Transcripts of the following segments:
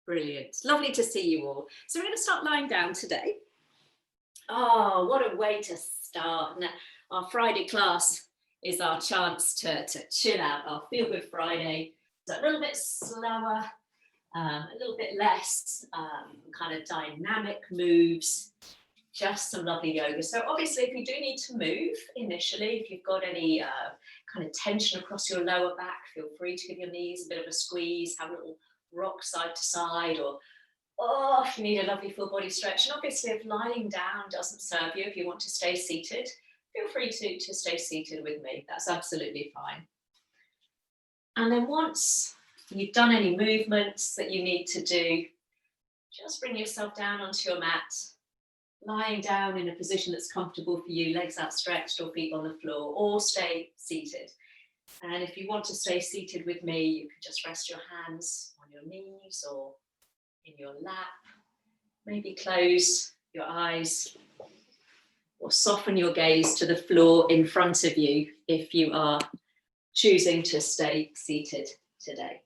Brilliant. Lovely to see you all. So we're going to start lying down today. Oh, what a way to start. Now, our Friday class is our chance to chill out, our Feel Good Friday. It's a little bit slower, a little bit less kind of dynamic moves, just some lovely yoga. So obviously, if you do need to move initially, if you've got any kind of tension across your lower back, feel free to give your knees a bit of a squeeze, have a little rock side to side, or if you need a lovely full body stretch. And obviously, if lying down doesn't serve you, if you want to stay seated, feel free to stay seated with me. That's absolutely fine. And then once you've done any movements that you need to do, just bring yourself down onto your mat, lying down in a position that's comfortable for you, legs outstretched or feet on the floor, or stay seated. And if you want to stay seated with me, you can just rest your hands on your knees or in your lap. Maybe close your eyes or soften your gaze to the floor in front of you if you are choosing to stay seated today.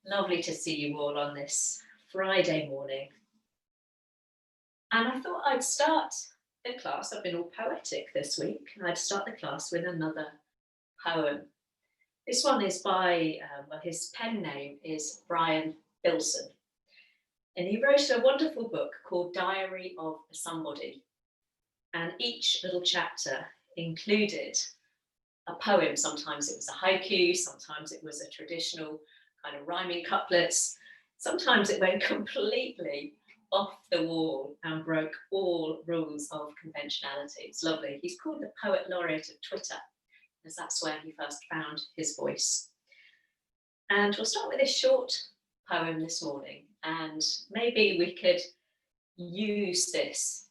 Lovely to see you all on this Friday morning. And I thought I'd start the class. I've been all poetic this week. I'd start the class with another poem. This one is by, his pen name is Brian Bilson. And he wrote a wonderful book called Diary of Somebody. And each little chapter included a poem. Sometimes it was a haiku, sometimes it was a traditional kind of rhyming couplets. Sometimes it went completely off the wall and broke all rules of conventionality. It's lovely. He's called the Poet Laureate of Twitter, as that's where he first found his voice. And we'll start with this short poem this morning, and maybe we could use this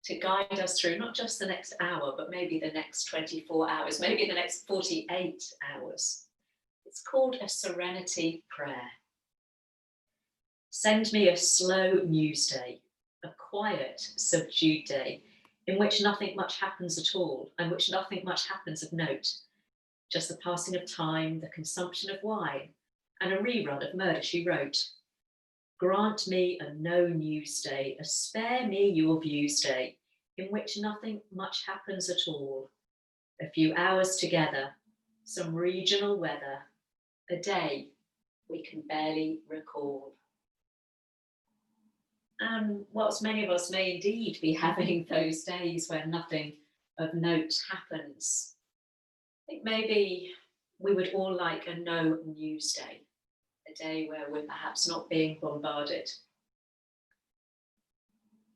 to guide us through not just the next hour, but maybe the next 24 hours, maybe the next 48 hours. It's called a serenity prayer. Send me a slow news day, a quiet, subdued day, in which nothing much happens at all, and which nothing much happens of note. Just the passing of time, the consumption of wine, and a rerun of Murder, She Wrote. Grant me a no news day, a spare me your views day, in which nothing much happens at all. A few hours together, some regional weather, a day we can barely recall. And whilst many of us may indeed be having those days where nothing of note happens, I think maybe we would all like a no news day, a day where we're perhaps not being bombarded.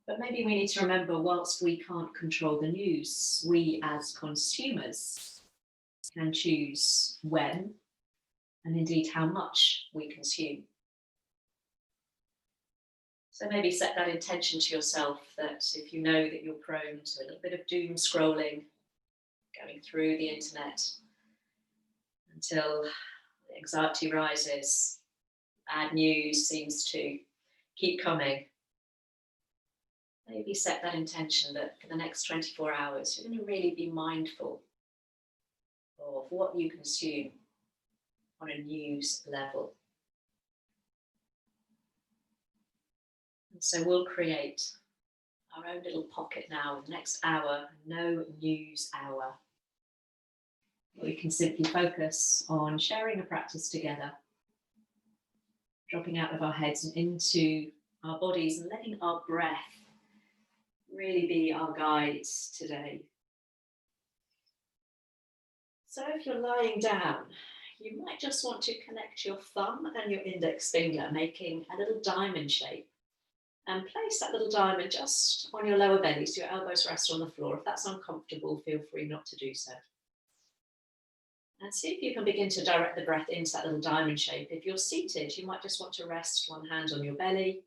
But maybe we need to remember, whilst we can't control the news, we as consumers can choose when and indeed how much we consume. So maybe set that intention to yourself that if you know that you're prone to a little bit of doom scrolling, going through the internet until anxiety rises, bad news seems to keep coming, maybe set that intention that for the next 24 hours, you're going to really be mindful of what you consume on a news level. And so we'll create our own little pocket now, the next hour, no news hour. We can simply focus on sharing a practice together, dropping out of our heads and into our bodies and letting our breath really be our guide today. So if you're lying down, you might just want to connect your thumb and your index finger, making a little diamond shape. And place that little diamond just on your lower belly so your elbows rest on the floor. If that's uncomfortable, feel free not to do so. And see if you can begin to direct the breath into that little diamond shape. If you're seated, you might just want to rest one hand on your belly.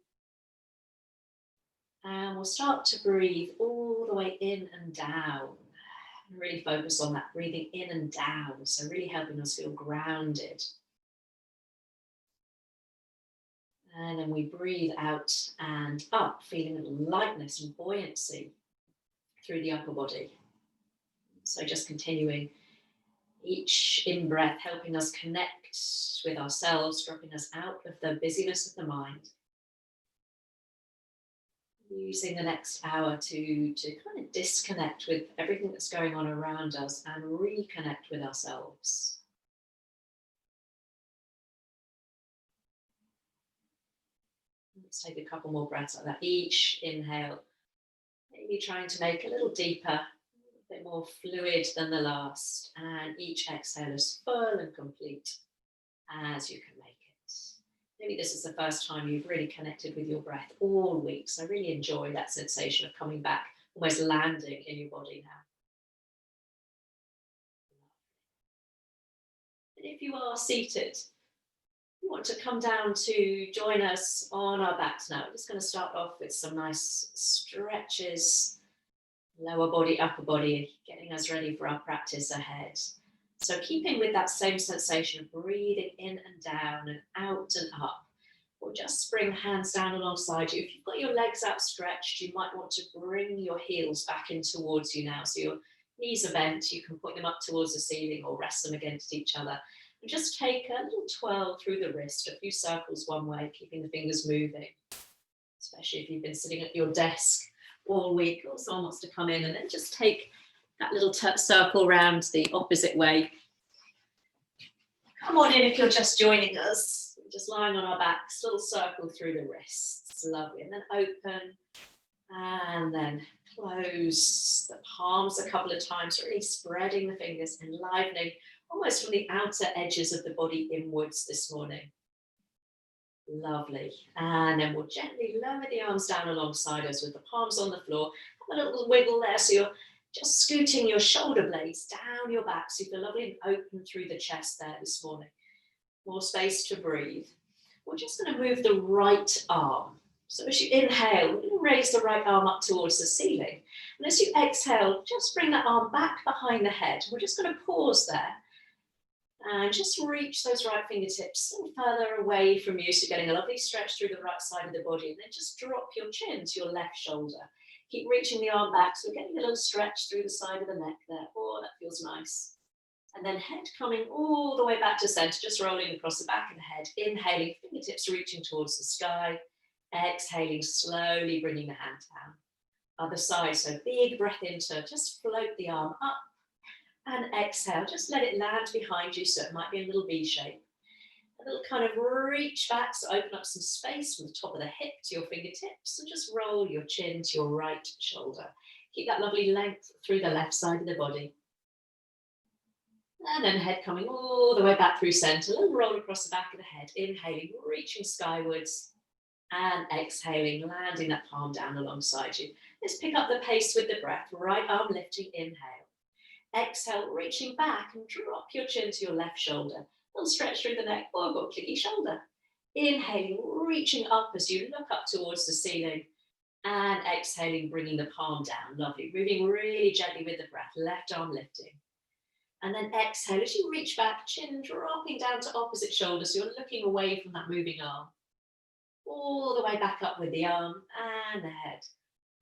And we'll start to breathe all the way in and down. And really focus on that breathing in and down. So really helping us feel grounded. And then we breathe out and up, feeling a little lightness and buoyancy through the upper body. So just continuing each in-breath, helping us connect connect with ourselves, dropping us out of the busyness of the mind. Using the next hour to kind of disconnect with everything that's going on around us and reconnect with ourselves. Let's take a couple more breaths like that. Each inhale, maybe trying to make a little deeper, a bit more fluid than the last. And each exhale as full and complete as you can make it. Maybe this is the first time you've really connected with your breath all week. So really enjoy that sensation of coming back, almost landing in your body now. And if you are seated, you want to come down to join us on our backs now. We're just going to start off with some nice stretches, lower body, upper body, getting us ready for our practice ahead. So keeping with that same sensation of breathing in and down and out and up, or just bring hands down alongside you. If you've got your legs outstretched, you might want to bring your heels back in towards you now. So your knees are bent, you can point them up towards the ceiling or rest them against each other. And just take a little twirl through the wrist, a few circles one way, keeping the fingers moving, especially if you've been sitting at your desk all week or someone wants to come in, and then just take that little circle round the opposite way. Come on in if you're just joining us. We're just lying on our backs, little circle through the wrists. Lovely. And then open and then close the palms a couple of times, really spreading the fingers, enlivening almost from the outer edges of the body inwards this morning. Lovely. And then we'll gently lower the arms down alongside us with the palms on the floor. Have a little wiggle there, so you're just scooting your shoulder blades down your back, so you feel lovely and open through the chest there this morning. More space to breathe. We're just going to move the right arm. So as you inhale, raise the right arm up towards the ceiling. And as you exhale, just bring that arm back behind the head. We're just going to pause there. And just reach those right fingertips a little further away from you, so you're getting a lovely stretch through the right side of the body. And then just drop your chin to your left shoulder. Keep reaching the arm back, so we're getting a little stretch through the side of the neck there. Oh, that feels nice. And then head coming all the way back to center, just rolling across the back of the head. Inhaling, fingertips reaching towards the sky. Exhaling, slowly bringing the hand down. Other side, so big breath into, just float the arm up. And exhale, just let it land behind you, so it might be a little V shape. A little kind of reach back, so open up some space from the top of the hip to your fingertips, and just roll your chin to your right shoulder. Keep that lovely length through the left side of the body. And then head coming all the way back through center, a little roll across the back of the head. Inhaling, reaching skywards, and exhaling, landing that palm down alongside you. Let's pick up the pace with the breath. Right arm lifting, inhale. Exhale, reaching back and drop your chin to your left shoulder. Little stretch through the neck. Oh, I've got a clicky shoulder. Inhaling, reaching up as you look up towards the ceiling. And exhaling, bringing the palm down. Lovely. Moving really gently with the breath. Left arm lifting. And then exhale as you reach back, chin dropping down to opposite shoulder. So you're looking away from that moving arm. All the way back up with the arm and the head.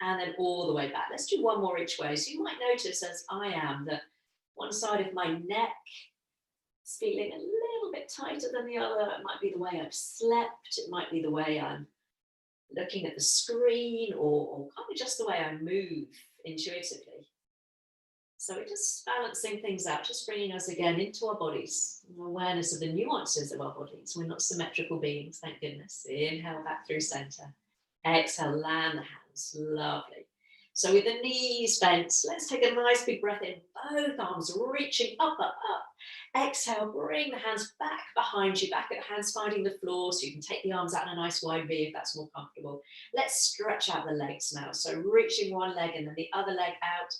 And then all the way back. Let's do one more each way. So you might notice, as I am, that one side of my neck is feeling a little bit tighter than the other. It might be the way I've slept. It might be the way I'm looking at the screen, or kind of just the way I move intuitively. So we're just balancing things out, just bringing us again into our bodies, awareness of the nuances of our bodies. We're not symmetrical beings, thank goodness. Inhale back through center. Exhale, land the hands. Lovely. So with the knees bent, let's take a nice big breath in. Both arms reaching up, up, up. Exhale, bring the hands back behind you, back at the hands finding the floor, so you can take the arms out in a nice wide V if that's more comfortable. Let's stretch out the legs now. So reaching one leg and then the other leg out.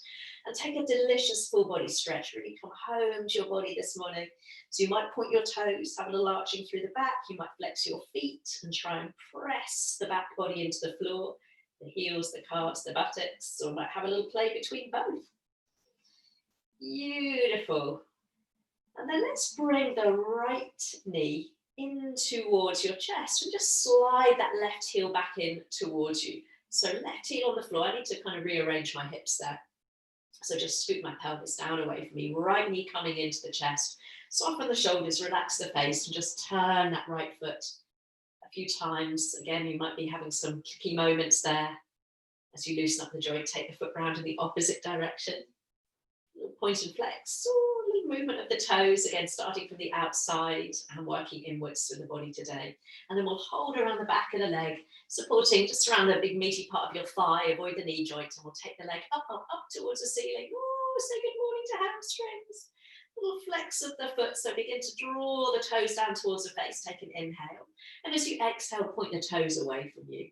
And take a delicious full body stretch. Really come home to your body this morning. So you might point your toes, have a little arching through the back. You might flex your feet and try and press the back body into the floor. The heels, the calves, the buttocks, or might have a little play between both. Beautiful. And then let's bring the right knee in towards your chest and just slide that left heel back in towards you. So left heel on the floor. I need to kind of rearrange my hips there. So just scoot my pelvis down away from me. Right knee coming into the chest. Soften the shoulders, relax the face, and just turn that right foot a few times. Again, you might be having some kicky moments there. As you loosen up the joint, take the foot round in the opposite direction. Little point and flex, or little movement of the toes, again, starting from the outside and working inwards through the body today. And then we'll hold around the back of the leg, supporting just around the big meaty part of your thigh, avoid the knee joint, and we'll take the leg up, up, up towards the ceiling. Oh, say good morning to hamstrings. Little flex of the foot, so begin to draw the toes down towards the face. Take an inhale, and as you exhale, point the toes away from you.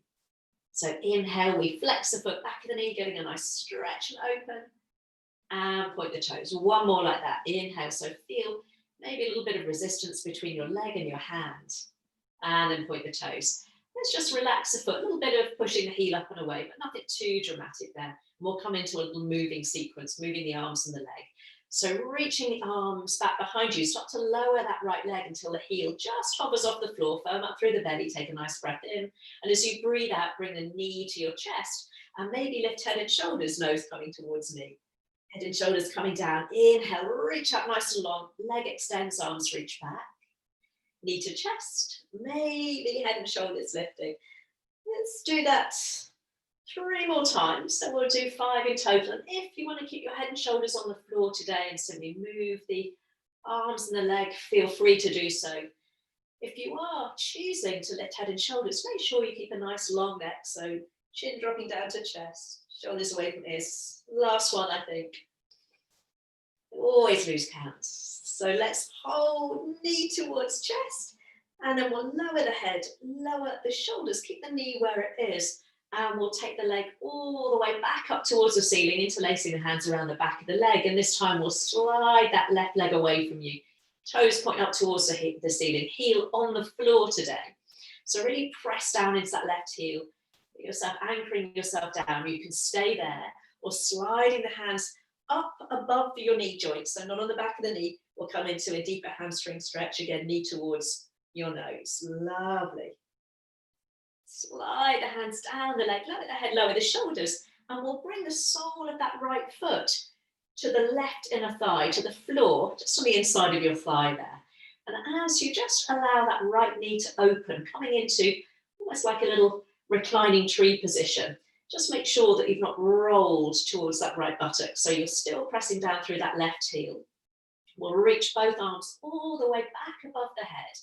So inhale, we flex the foot, back of the knee, getting a nice stretch and open, and point the toes. One more like that. Inhale, so feel maybe a little bit of resistance between your leg and your hand, and then point the toes. Let's just relax the foot, a little bit of pushing the heel up and away, but nothing too dramatic there. And we'll come into a little moving sequence, moving the arms and the leg. So reaching the arms back behind you, start to lower that right leg until the heel just hovers off the floor, firm up through the belly, take a nice breath in. And as you breathe out, bring the knee to your chest and maybe lift head and shoulders, nose coming towards knee. Head and shoulders coming down. Inhale, reach up nice and long, leg extends, arms reach back. Knee to chest, maybe head and shoulders lifting. Let's do that 3 more times, so we'll do 5 in total. And if you want to keep your head and shoulders on the floor today and simply move the arms and the leg, feel free to do so. If you are choosing to lift head and shoulders, make sure you keep a nice long neck, so chin dropping down to chest, shoulders away from ears. Last one, I think. Always lose counts. So let's hold knee towards chest, and then we'll lower the head, lower the shoulders, keep the knee where it is. And we'll take the leg all the way back up towards the ceiling, interlacing the hands around the back of the leg. And this time we'll slide that left leg away from you. Toes point up towards the ceiling, heel on the floor today. So really press down into that left heel. Get yourself anchoring yourself down. You can stay there, or sliding the hands up above your knee joint. So not on the back of the knee. We'll come into a deeper hamstring stretch. Again, knee towards your nose. Lovely. Slide the hands down the leg, lower the head, lower the shoulders, and we'll bring the sole of that right foot to the left inner thigh, to the floor, just on the inside of your thigh there. And as you just allow that right knee to open, coming into almost like a little reclining tree position, just make sure that you've not rolled towards that right buttock, so you're still pressing down through that left heel. We'll reach both arms all the way back above the head.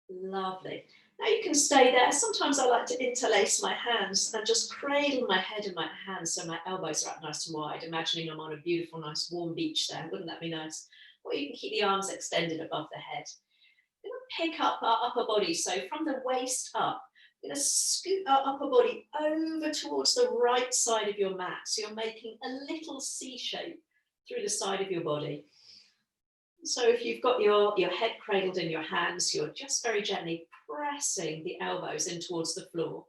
Lovely. Now you can stay there. Sometimes I like to interlace my hands and just cradle my head in my hands so my elbows are up nice and wide, imagining I'm on a beautiful, nice warm beach there. Wouldn't that be nice? Or you can keep the arms extended above the head. We're going to pick up our upper body. So from the waist up, we're going to scoot our upper body over towards the right side of your mat. So you're making a little C shape through the side of your body. So if you've got your head cradled in your hands, you're just very gently pressing the elbows in towards the floor.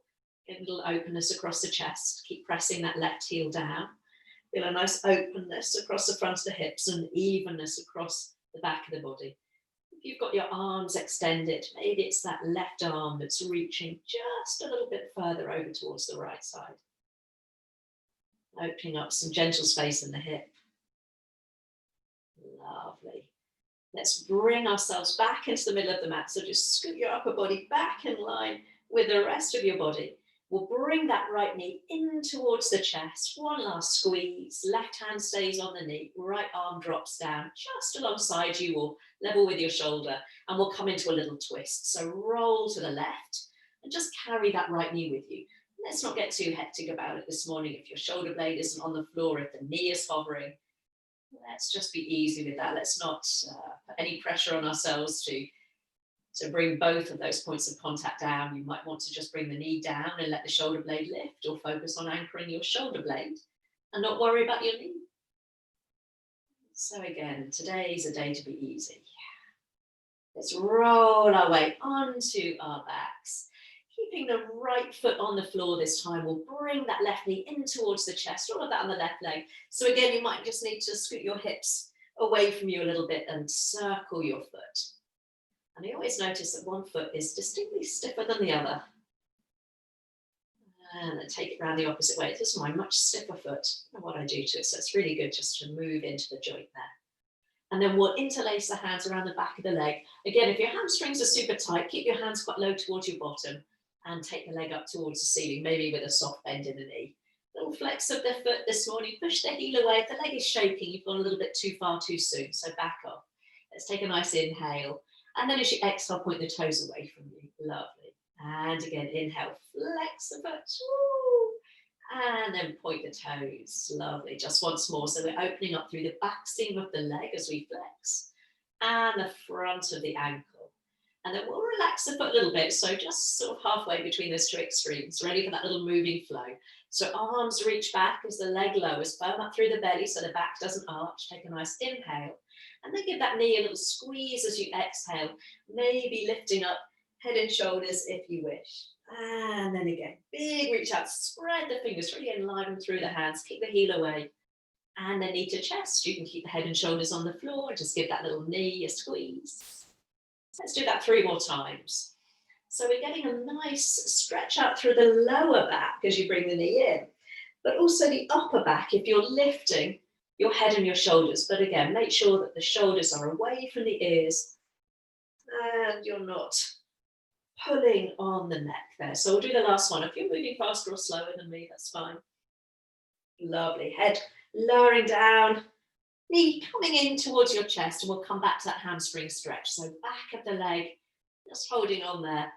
Get a little openness across the chest. Keep pressing that left heel down. Feel a nice openness across the front of the hips and evenness across the back of the body. If you've got your arms extended, maybe it's that left arm that's reaching just a little bit further over towards the right side. Opening up some gentle space in the hip. Lovely. Let's bring ourselves back into the middle of the mat. So just scoot your upper body back in line with the rest of your body. We'll bring that right knee in towards the chest. One last squeeze. Left hand stays on the knee. Right arm drops down just alongside you or level with your shoulder. And we'll come into a little twist. So roll to the left and just carry that right knee with you. Let's not get too hectic about it this morning. If your shoulder blade isn't on the floor, if the knee is hovering, let's just be easy with that. Let's not put any pressure on ourselves to bring both of those points of contact down. You might want to just bring the knee down and let the shoulder blade lift, or focus on anchoring your shoulder blade and not worry about your knee. So again, today's a day to be easy. Let's roll our way onto our backs. Keeping the right foot on the floor this time, we'll bring that left knee in towards the chest, all of that on the left leg. So again, you might just need to scoot your hips away from you a little bit and circle your foot. And I always notice that one foot is distinctly stiffer than the other. And then take it around the opposite way. This is my much stiffer foot. I don't know what I do to it, so it's really good just to move into the joint there. And then we'll interlace the hands around the back of the leg. Again, if your hamstrings are super tight, keep your hands quite low towards your bottom and take the leg up towards the ceiling, maybe with a soft bend in the knee. Little flex of the foot this morning, push the heel away. If the leg is shaking, you've gone a little bit too far too soon, so back off. Let's take a nice inhale. And then as you exhale, point the toes away from you. Lovely. And again, inhale, flex the foot. Woo. And then point the toes. Lovely. Just once more. So we're opening up through the back seam of the leg as we flex and the front of the ankle. And then we'll relax the foot a little bit. So just sort of halfway between those two extremes, ready for that little moving flow. So arms reach back as the leg lowers, firm up through the belly so the back doesn't arch. Take a nice inhale. And then give that knee a little squeeze as you exhale, maybe lifting up head and shoulders if you wish. And then again, big reach out, spread the fingers, really enliven through the hands, keep the heel away. And then knee to chest, you can keep the head and shoulders on the floor, just give that little knee a squeeze. Let's do that 3 more times. So we're getting a nice stretch out through the lower back as you bring the knee in, but also the upper back if you're lifting your head and your shoulders. But again, make sure that the shoulders are away from the ears and you're not pulling on the neck there. So we'll do the last one. If you're moving faster or slower than me, that's fine. Lovely. Head lowering down, knee coming in towards your chest, and we'll come back to that hamstring stretch. So back of the leg, just holding on there.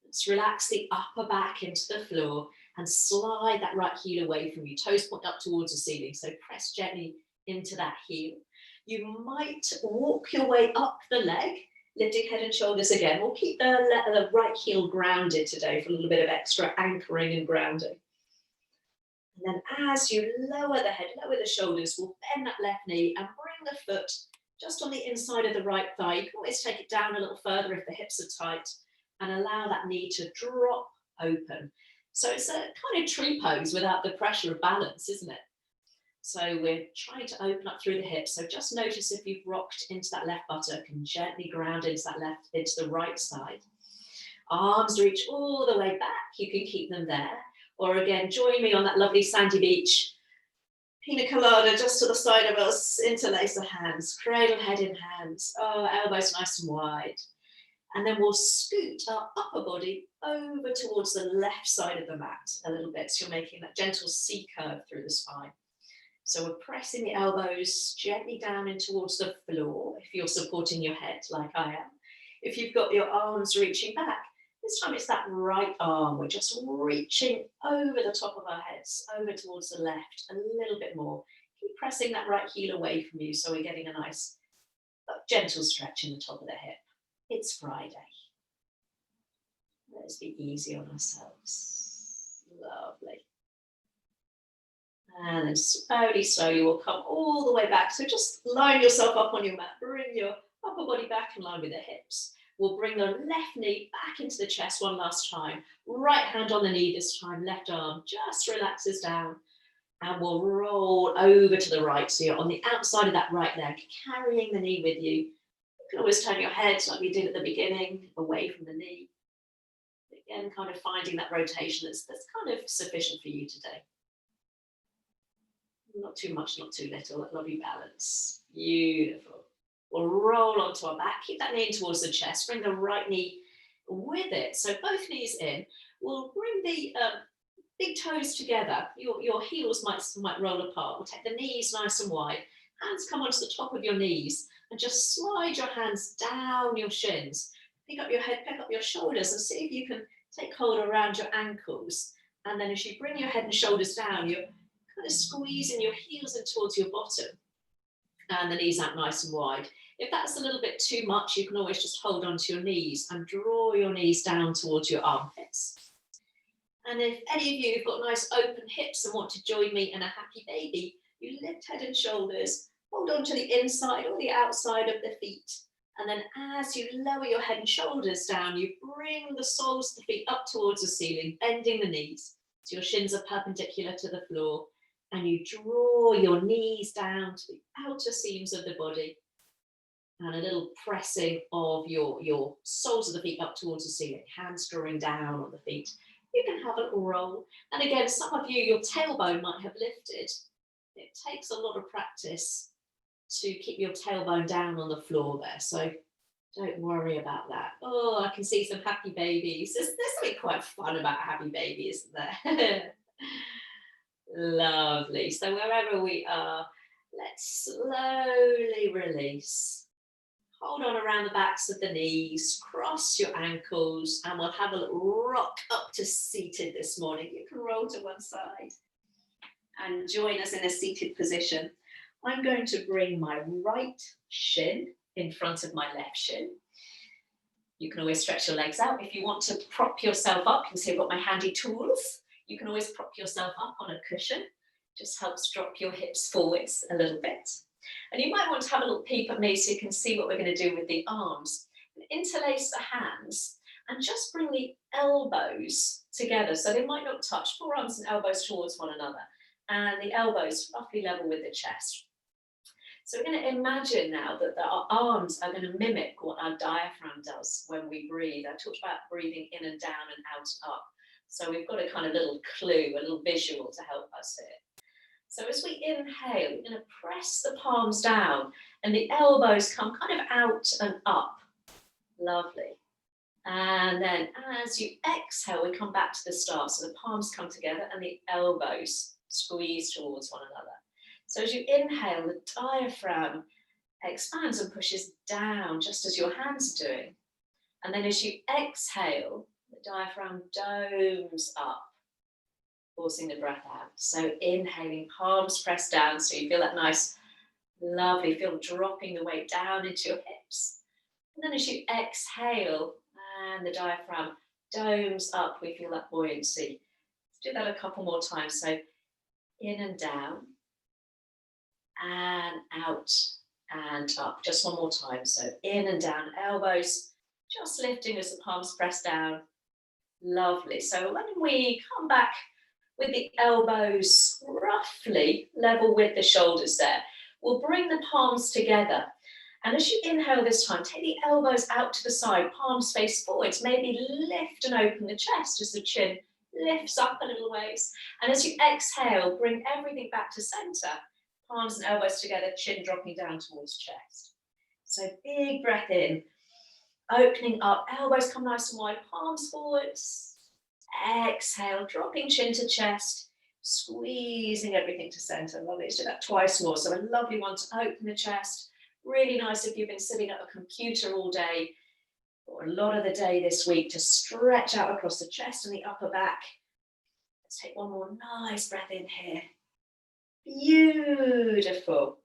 Let's relax the upper back into the floor and slide that right heel away from you. Toes point up towards the ceiling. So press gently into that heel. You might walk your way up the leg, lifting head and shoulders again. We'll keep the right heel grounded today for a little bit of extra anchoring and grounding. And then as you lower the head, lower the shoulders, we'll bend that left knee and bring the foot just on the inside of the right thigh. You can always take it down a little further if the hips are tight and allow that knee to drop open. So it's a kind of tree pose without the pressure of balance, isn't it? So we're trying to open up through the hips. So just notice if you've rocked into that left buttock and gently ground into the right side. Arms reach all the way back. You can keep them there. Or again, join me on that lovely sandy beach. Pina colada just to the side of us. Interlace the hands. Cradle head in hands. Oh, elbows nice and wide. And then we'll scoot our upper body over towards the left side of the mat a little bit. So you're making that gentle C curve through the spine. So we're pressing the elbows gently down in towards the floor if you're supporting your head like I am. If you've got your arms reaching back, this time it's that right arm. We're just reaching over the top of our heads, over towards the left, a little bit more. Keep pressing that right heel away from you so we're getting a nice gentle stretch in the top of the hip. It's Friday. Let's be easy on ourselves. Lovely. And then slowly we'll come all the way back. So just line yourself up on your mat. Bring your upper body back in line with the hips. We'll bring the left knee back into the chest one last time. Right hand on the knee this time. Left arm just relaxes down. And we'll roll over to the right. So you're on the outside of that right leg, carrying the knee with you. You can always turn your head like we did at the beginning, away from the knee. Again, kind of finding that rotation that's kind of sufficient for you today. Not too much, not too little. That lovely balance. Beautiful. We'll roll onto our back. Keep that knee in towards the chest. Bring the right knee with it. So both knees in. We'll bring the big toes together. Your heels might roll apart. We'll take the knees nice and wide. Hands come onto the top of your knees and just slide your hands down your shins. Pick up your head, pick up your shoulders and see if you can take hold around your ankles. And then as you bring your head and shoulders down, you're kind of squeezing your heels in towards your bottom and the knees out nice and wide. If that's a little bit too much, you can always just hold onto your knees and draw your knees down towards your armpits. And if any of you have got nice open hips and want to join me in a happy baby, you lift head and shoulders, hold on to the inside or the outside of the feet. And then as you lower your head and shoulders down, you bring the soles of the feet up towards the ceiling, bending the knees. So your shins are perpendicular to the floor. And you draw your knees down to the outer seams of the body. And a little pressing of your soles of the feet up towards the ceiling, hands drawing down on the feet. You can have a little roll. And again, some of you, your tailbone might have lifted. It takes a lot of practice to keep your tailbone down on the floor there. So don't worry about that. Oh, I can see some happy babies. There's something quite fun about a happy baby, isn't there? Lovely. So wherever we are, let's slowly release. Hold on around the backs of the knees, cross your ankles, and we'll have a little rock up to seated this morning. You can roll to one side and join us in a seated position. I'm going to bring my right shin in front of my left shin. You can always stretch your legs out. If you want to prop yourself up, you can see I've got my handy tools. You can always prop yourself up on a cushion. Just helps drop your hips forwards a little bit. And you might want to have a little peep at me so you can see what we're going to do with the arms. Interlace the hands and just bring the elbows together so they might not touch, forearms and elbows towards one another, and the elbows roughly level with the chest. So we're going to imagine now that our arms are going to mimic what our diaphragm does when we breathe. I talked about breathing in and down and out and up. So we've got a kind of little clue, a little visual to help us here. So as we inhale, we're going to press the palms down and the elbows come kind of out and up. Lovely. And then as you exhale, we come back to the start. So the palms come together and the elbows squeeze towards one another. So as you inhale, the diaphragm expands and pushes down just as your hands are doing. And then as you exhale, the diaphragm domes up, forcing the breath out. So inhaling, palms pressed down, so you feel that nice, lovely feel dropping the weight down into your hips. And then as you exhale, and the diaphragm domes up, we feel that buoyancy. Let's do that a couple more times. So in and down, and out and up. Just one more time. So in and down, elbows just lifting as the palms press down. Lovely. So when we come back with the elbows roughly level with the shoulders there, we'll bring the palms together. And as you inhale this time, take the elbows out to the side, palms face forwards, maybe lift and open the chest as the chin lifts up a little ways. And as you exhale, bring everything back to center, palms and elbows together, chin dropping down towards chest. So big breath in, opening up, elbows come nice and wide, palms forwards. Exhale, dropping chin to chest, squeezing everything to center. Lovely. Let's do that twice more. So a lovely one to open the chest. Really nice if you've been sitting at a computer all day or a lot of the day this week to stretch out across the chest and the upper back. Let's take one more nice breath in here. Beautiful.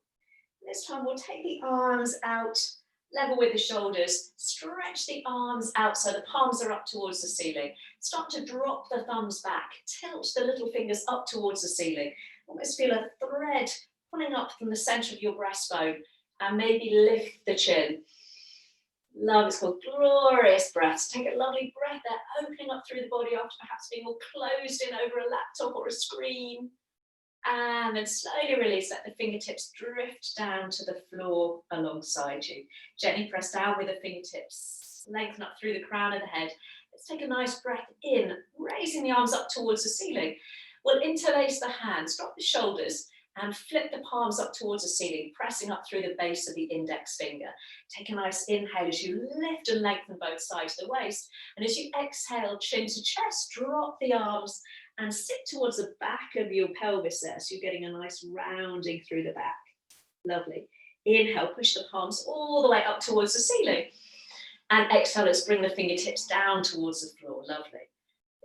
This time we'll take the arms out, level with the shoulders, stretch the arms out so the palms are up towards the ceiling. Start to drop the thumbs back, tilt the little fingers up towards the ceiling. Almost feel a thread pulling up from the center of your breastbone and maybe lift the chin. Love, it's called glorious breaths. Take a lovely breath there, opening up through the body after perhaps being all closed in over a laptop or a screen. And then slowly release, let the fingertips drift down to the floor alongside you. Gently press down with the fingertips, lengthen up through the crown of the head. Let's take a nice breath in, raising the arms up towards the ceiling. We'll interlace the hands, drop the shoulders, and flip the palms up towards the ceiling, pressing up through the base of the index finger. Take a nice inhale as you lift and lengthen both sides of the waist. And as you exhale, chin to chest, drop the arms and sit towards the back of your pelvis there. So you're getting a nice rounding through the back. Lovely. Inhale, push the palms all the way up towards the ceiling. And exhale, let's bring the fingertips down towards the floor. Lovely.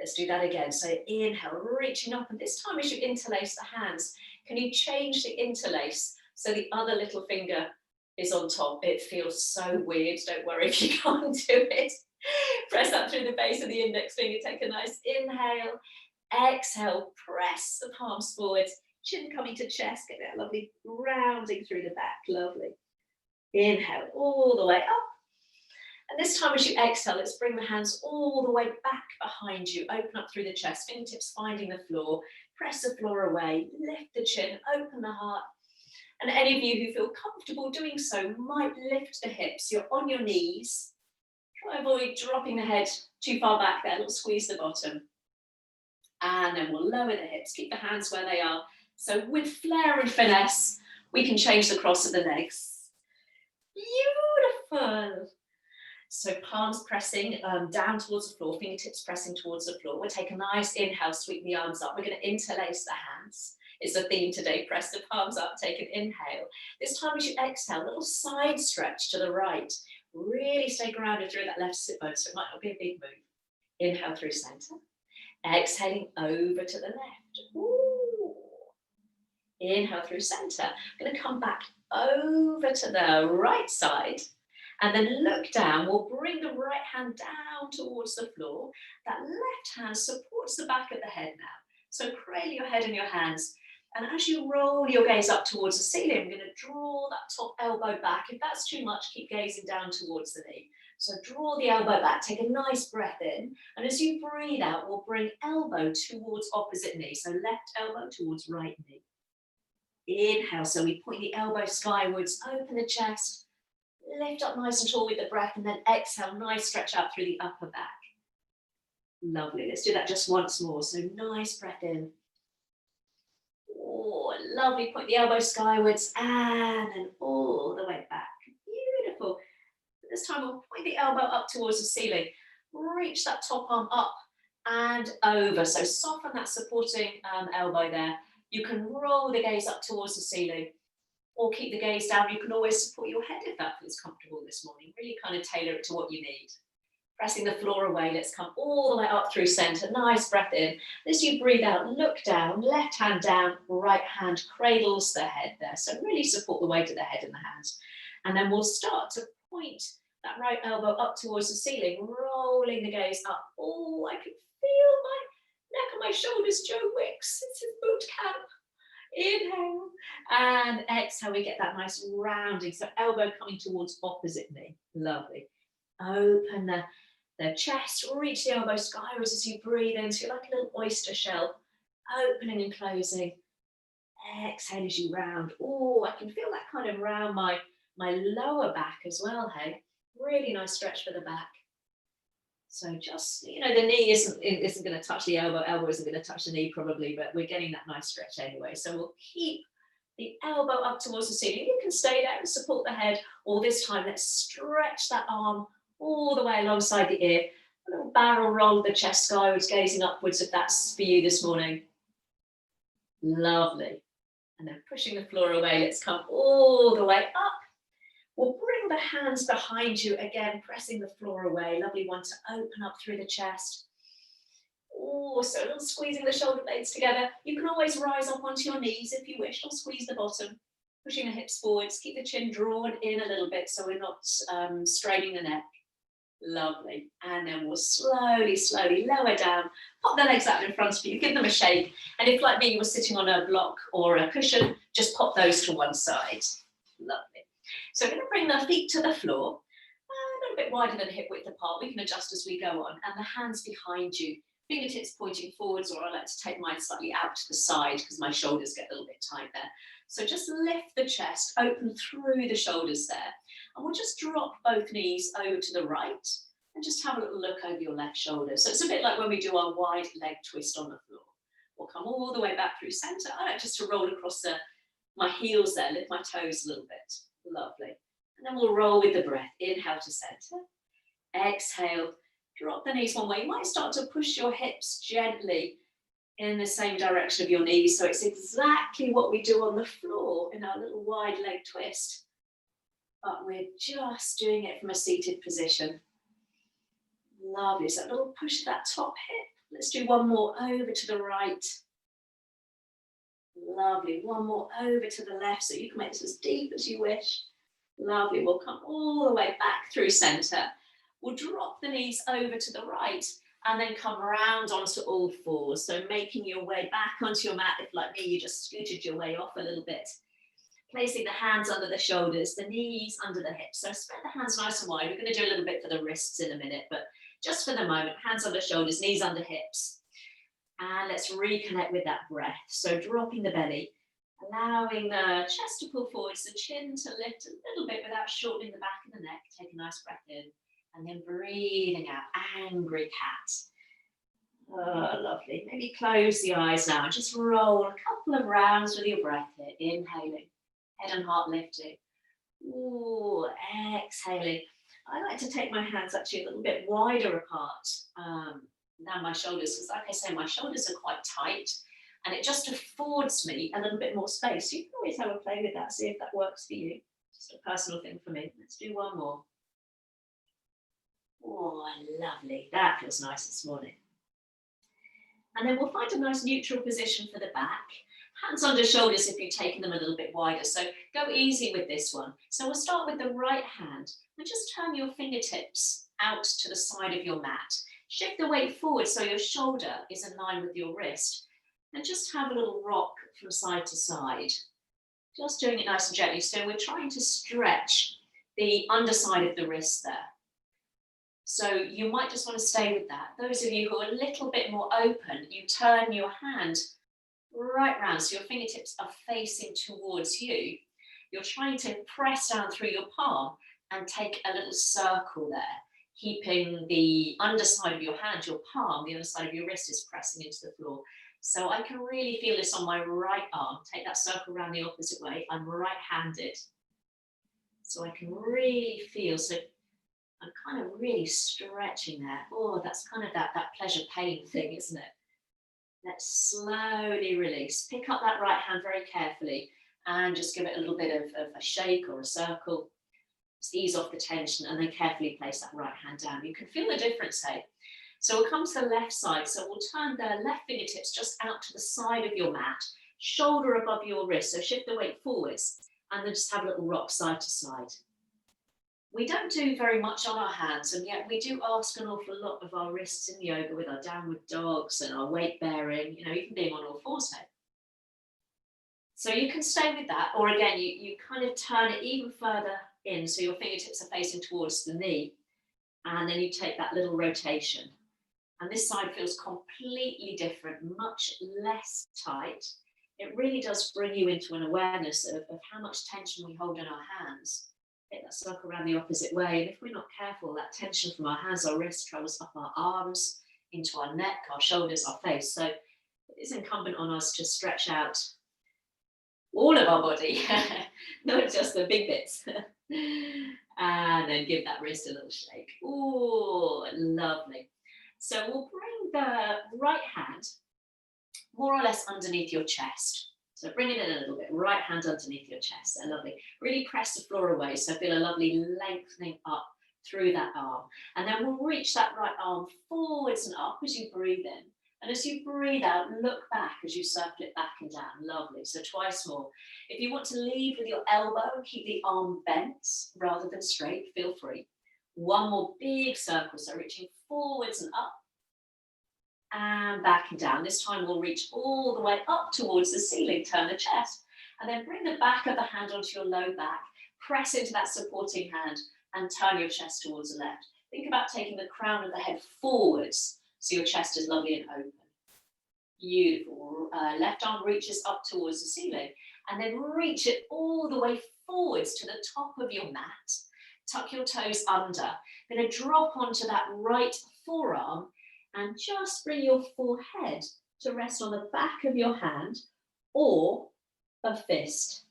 Let's do that again. So inhale, reaching up. And this time as you interlace the hands, can you change the interlace so the other little finger is on top? It feels so weird. Don't worry if you can't do it. Press up through the base of the index finger. Take a nice inhale. Exhale, press the palms forward, chin coming to chest, get that lovely rounding through the back, lovely. Inhale all the way up. And this time as you exhale, let's bring the hands all the way back behind you, open up through the chest, fingertips finding the floor, press the floor away, lift the chin, open the heart. And any of you who feel comfortable doing so might lift the hips, you're on your knees. Try to avoid dropping the head too far back there, little squeeze the bottom. And then we'll lower the hips, keep the hands where they are. So with flair and finesse, We can change the cross of the legs. Beautiful. So palms pressing down towards the floor, fingertips pressing towards the floor. We'll take a nice inhale, sweep the arms up. We're going to interlace the hands. It's the theme today, press the palms up, take an inhale. This time we should exhale, a little side stretch to the right. Really stay grounded through that left sit bone, so it might not be a big move. Inhale through center. Exhaling over to the left. Ooh. Inhale through center. I'm going to come back over to the right side. And then look down. We'll bring the right hand down towards the floor. That left hand supports the back of the head now. So cradle your head in your hands. And as you roll your gaze up towards the ceiling, I'm going to draw that top elbow back. If that's too much, keep gazing down towards the knee. So draw the elbow back, take a nice breath in. And as you breathe out, we'll bring elbow towards opposite knee. So left elbow towards right knee. Inhale, so we point the elbow skywards, open the chest. Lift up nice and tall with the breath, and then exhale, nice stretch out through the upper back. Lovely, let's do that just once more. So nice breath in. Oh, lovely, point the elbow skywards and then all the way back. Beautiful. This time we'll point the elbow up towards the ceiling. Reach that top arm up and over. So soften that supporting elbow there. You can roll the gaze up towards the ceiling. Or keep the gaze down. You can always support your head if that feels comfortable this morning. Really kind of tailor it to what you need. Pressing the floor away, let's come all the way up through center. Nice breath in. As you breathe out, look down, left hand down, right hand cradles the head there. So really support the weight of the head and the hands. And then we'll start to point that right elbow up towards the ceiling, rolling the gaze up. Oh, I can feel my neck and my shoulders, Joe Wicks. It's his boot camp. Inhale and exhale, we get that nice rounding. So elbow coming towards opposite knee. Lovely. Open the chest, reach the elbow skywards as you breathe in. So you're like a little oyster shell, opening and closing. Exhale as you round. Oh, I can feel that kind of around my lower back as well, hey? Really nice stretch for the back. So just, the knee isn't going to touch the elbow isn't going to touch the knee probably, but we're getting that nice stretch anyway. So we'll keep the elbow up towards the ceiling. You can stay there and support the head, or this time let's stretch that arm all the way alongside the ear. A little barrel roll of the chest skywards, gazing upwards if that's for you this morning. Lovely. And then pushing the floor away, let's come all the way up. We'll bring the hands behind you, again, pressing the floor away. Lovely one to open up through the chest. Oh, so a little squeezing the shoulder blades together. You can always rise up onto your knees if you wish, or squeeze the bottom, pushing the hips forwards. Keep the chin drawn in a little bit so we're not straining the neck. Lovely. And then we'll slowly lower down. Pop the legs out in front of you, give them a shake. And if, like me, you were sitting on a block or a cushion, just pop those to one side. Lovely. So we're going to bring the feet to the floor, a little bit wider than hip width apart. We can adjust as we go on, and the hands behind you, fingertips pointing forwards, or I like to take mine slightly out to the side because my shoulders get a little bit tight there. So just lift the chest, open through the shoulders there, and we'll just drop both knees over to the right and just have a little look over your left shoulder. So it's a bit like when we do our wide leg twist on the floor. We'll come all the way back through center. I like just to roll across my heels there, lift my toes a little bit. Lovely. And then we'll roll with the breath. Inhale to center. Exhale. Drop the knees one way. You might start to push your hips gently in the same direction of your knees. So it's exactly what we do on the floor in our little wide leg twist. But we're just doing it from a seated position. Lovely. So a little push to that top hip. Let's do one more over to the right. Lovely. One more over to the left, so you can make this as deep as you wish. Lovely. We'll come all the way back through center. We'll drop the knees over to the right and then come around onto all fours. So making your way back onto your mat. If, like me, you just scooted your way off a little bit. Placing the hands under the shoulders, the knees under the hips. So spread the hands nice and wide. We're going to do a little bit for the wrists in a minute, but just for the moment, hands under shoulders, knees under hips. And let's reconnect with that breath. So dropping the belly, allowing the chest to pull forwards, the chin to lift a little bit without shortening the back of the neck. Take a nice breath in. And then breathing out, angry cat. Oh, lovely. Maybe close the eyes now and just roll a couple of rounds with your breath here. Inhaling, Head and heart lifting. Ooh, exhaling. I like to take my hands actually a little bit wider apart than my shoulders, because like I say, my shoulders are quite tight and it just affords me a little bit more space. You can always have a play with that, see if that works for you. Just a personal thing for me. Let's do one more. Oh, lovely. That feels nice this morning. And then we'll find a nice neutral position for the back. Hands under shoulders if you've taken them a little bit wider. So go easy with this one. So we'll start with the right hand and just turn your fingertips out to the side of your mat. Shift the weight forward so your shoulder is in line with your wrist. And just have a little rock from side to side. Just doing it nice and gently. So we're trying to stretch the underside of the wrist there. So you might just want to stay with that. Those of you who are a little bit more open, you turn your hand right round so your fingertips are facing towards you. You're trying to press down through your palm and take a little circle there, keeping the underside of your hand, your palm, the underside of your wrist is pressing into the floor. So I can really feel this on my right arm. Take that circle around the opposite way. I'm right-handed. So I can really feel, so I'm kind of really stretching there. Oh, that's kind of that pleasure pain thing, isn't it? Let's slowly release. Pick up that right hand very carefully and just give it a little bit of a shake or a circle. Just ease off the tension and then carefully place that right hand down. You can feel the difference, hey? So we'll come to the left side. So we'll turn the left fingertips just out to the side of your mat, shoulder above your wrist. So shift the weight forwards and then just have a little rock side to side. We don't do very much on our hands, and yet we do ask an awful lot of our wrists in yoga with our downward dogs and our weight bearing, you know, even being on all fours now. So you can stay with that, or again, you kind of turn it even further in so your fingertips are facing towards the knee, and then you take that little rotation. And this side feels completely different, much less tight. It really does bring you into an awareness of how much tension we hold in our hands. Take that circle around the opposite way, and if we're not careful, that tension from our hands, our wrists travels up our arms, into our neck, our shoulders, our face. So it is incumbent on us to stretch out all of our body, not just the big bits. And then give that wrist a little shake. Oh, lovely. So we'll bring the right hand more or less underneath your chest. So bring it in a little bit, right hand underneath your chest, so lovely. Really press the floor away, so feel a lovely lengthening up through that arm. And then we'll reach that right arm forwards and up as you breathe in. And as you breathe out, look back as you circle it back and down, lovely. So twice more. If you want to lead with your elbow and keep the arm bent rather than straight, feel free. One more big circle, so reaching forwards and up. And back and down. This time we'll reach all the way up towards the ceiling, turn the chest, and then bring the back of the hand onto your low back, press into that supporting hand and turn your chest towards the left. Think about taking the crown of the head forwards so your chest is lovely and open. Beautiful. Left arm reaches up towards the ceiling and then reach it all the way forwards to the top of your mat. Tuck your toes under. Going to drop onto that right forearm and just bring your forehead to rest on the back of your hand or a fist.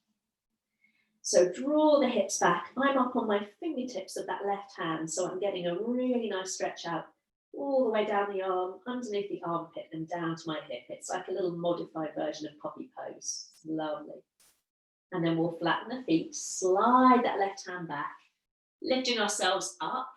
So draw the hips back. I'm up on my fingertips of that left hand, so I'm getting a really nice stretch out all the way down the arm, underneath the armpit and down to my hip. It's like a little modified version of puppy pose. Lovely. And then we'll flatten the feet, slide that left hand back, lifting ourselves up.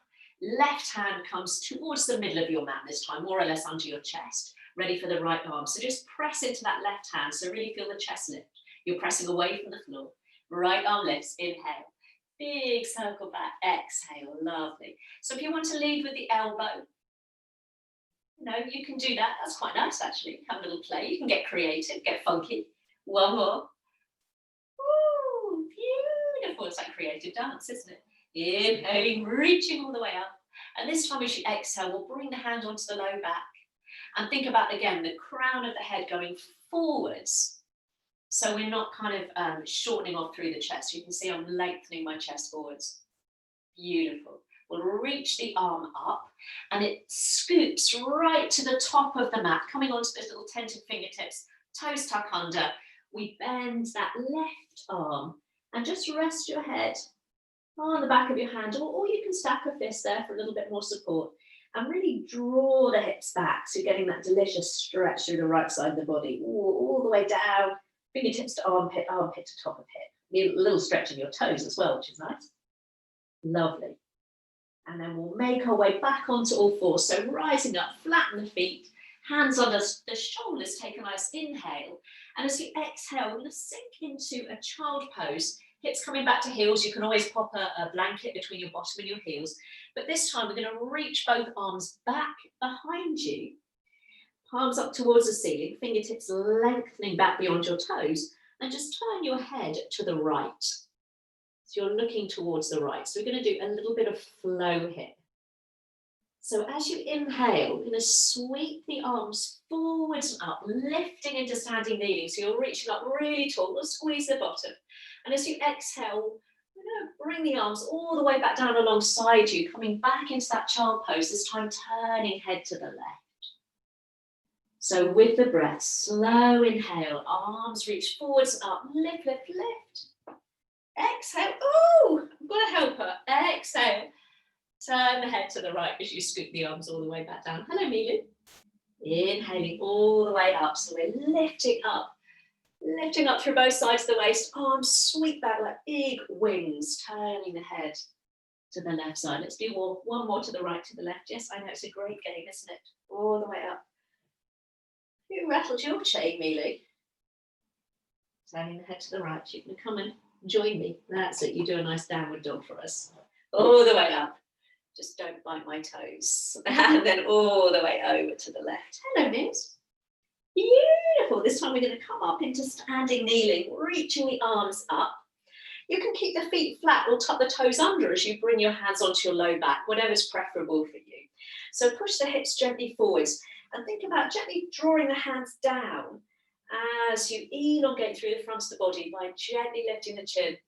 Left hand comes towards the middle of your mat this time, more or less under your chest, ready for the right arm. So just press into that left hand, so really feel the chest lift. You're pressing away from the floor. Right arm lifts, inhale. Big circle back, exhale, lovely. So if you want to lead with the elbow, you can do that. That's quite nice, actually. Have a little play. You can get creative, get funky. One more. Ooh, beautiful. It's like creative dance, isn't it? Inhaling, reaching all the way up. And this time as you exhale, we'll bring the hand onto the low back. And think about, again, the crown of the head going forwards. So we're not kind of shortening off through the chest. You can see I'm lengthening my chest forwards. Beautiful. We'll reach the arm up and it scoops right to the top of the mat, coming onto those little tented fingertips, toes tuck under. We bend that left arm And just rest your head on the back of your hand, or you can stack a fist there for a little bit more support. And really draw the hips back, so you're getting that delicious stretch through the right side of the body, all the way down, fingertips to armpit, armpit to top of hip. A little stretch in your toes as well, which is nice. Lovely. And then we'll make our way back onto all fours. So rising up, flatten the feet, hands on the shoulders, take a nice inhale. And as you exhale, we're going to sink into a child pose. Hips coming back to heels. You can always pop a blanket between your bottom and your heels. But this time we're going to reach both arms back behind you. Palms up towards the ceiling, fingertips lengthening back beyond your toes. And just turn your head to the right. So you're looking towards the right. So we're going to do a little bit of flow here. So as you inhale, we're going to sweep the arms forwards and up, lifting into standing kneeling. So you're reaching up really tall. We'll squeeze the bottom. And as you exhale, we're going to bring the arms all the way back down alongside you, coming back into that child pose, this time turning head to the left. So with the breath, slow inhale, arms reach forwards and up, lift, lift, lift. Exhale, oh, I've got a helper. Exhale, turn the head to the right as you scoop the arms all the way back down. Hello, Milou. Inhaling all the way up, so we're lifting up through both sides of the waist, arms sweep back like big wings, turning the head to the left side. Let's do one more to the right, to the left. Yes, I know, it's a great game, isn't it? All the way up. Who rattled your chain, Milou? Turning the head to the right. You can come and join me. That's it. You do a nice downward dog for us. All the way up. Just don't bite my toes. And then all the way over to the left. Hello, Miss. Beautiful. This time we're going to come up into standing kneeling, reaching the arms up. You can keep the feet flat or tuck the toes under as you bring your hands onto your low back, whatever's preferable for you. So push the hips gently forwards and think about gently drawing the hands down as you elongate through the front of the body by gently lifting the chin.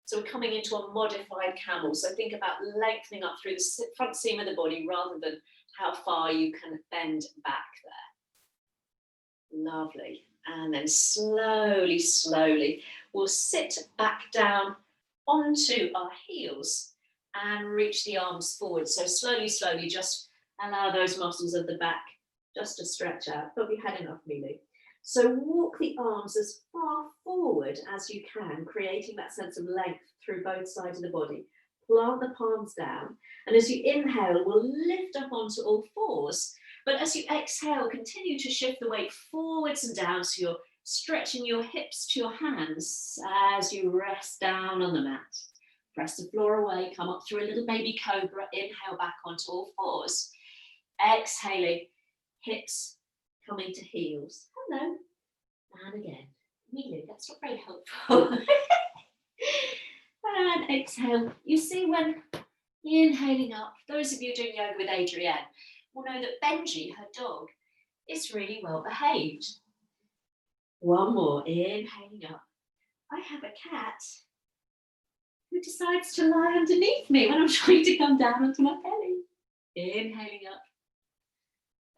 So we're coming into a modified camel. So think about lengthening up through the front seam of the body rather than how far you can bend back there. Lovely. And then slowly, slowly, we'll sit back down onto our heels and reach the arms forward. So slowly, slowly, just allow those muscles of the back just to stretch out. But we've had enough, Milou. So walk the arms as far forward as you can, creating that sense of length through both sides of the body. Plant the palms down. And as you inhale, we'll lift up onto all fours. But as you exhale, continue to shift the weight forwards and down, so you're stretching your hips to your hands as you rest down on the mat. Press the floor away, come up through a little baby cobra, inhale back onto all fours. Exhaling, hips coming to heels. Hello. And again. Milou, that's not very helpful. And exhale. You see, when inhaling up, those of you doing yoga with Adrienne will know that Benji, her dog, is really well behaved. One more, inhaling up. I have a cat who decides to lie underneath me when I'm trying to come down onto my belly. Inhaling up.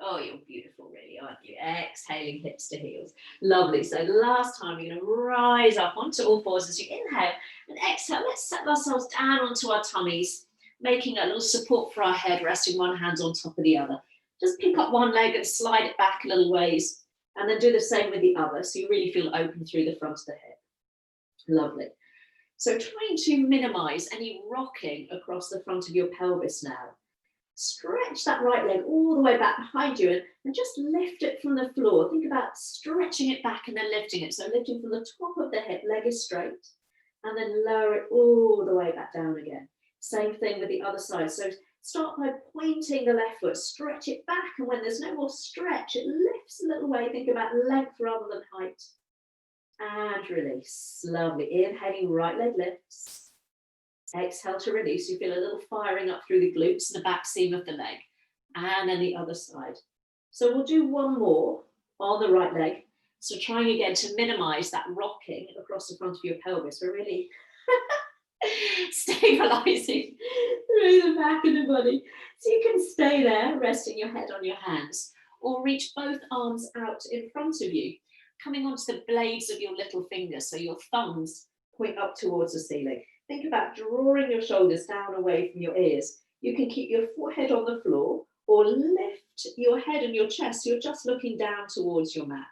Oh, you're beautiful, really, aren't you? Exhaling, hips to heels. Lovely. So last time, we're going to rise up onto all fours as you inhale and exhale. Let's set ourselves down onto our tummies, making a little support for our head, resting one hand on top of the other. Just pick up one leg and slide it back a little ways, and then do the same with the other, so you really feel open through the front of the hip. Lovely. So trying to minimize any rocking across the front of your pelvis now. Stretch that right leg all the way back behind you and just lift it from the floor. Think about stretching it back and then lifting it. So lifting from the top of the hip, leg is straight, and then lower it all the way back down again. Same thing with the other side. So start by pointing the left foot, stretch it back, and when there's no more stretch, it lifts a little way. Think about length rather than height. And release. Lovely. Inhaling, right leg lifts. Exhale to release. You feel a little firing up through the glutes and the back seam of the leg. And then the other side. So we'll do one more on the right leg. So trying again to minimize that rocking across the front of your pelvis. We're really stabilizing through the back of the body. So you can stay there, resting your head on your hands, or reach both arms out in front of you, coming onto the blades of your little fingers. So your thumbs point up towards the ceiling. Think about drawing your shoulders down away from your ears. You can keep your forehead on the floor or lift your head and your chest. You're just looking down towards your mat.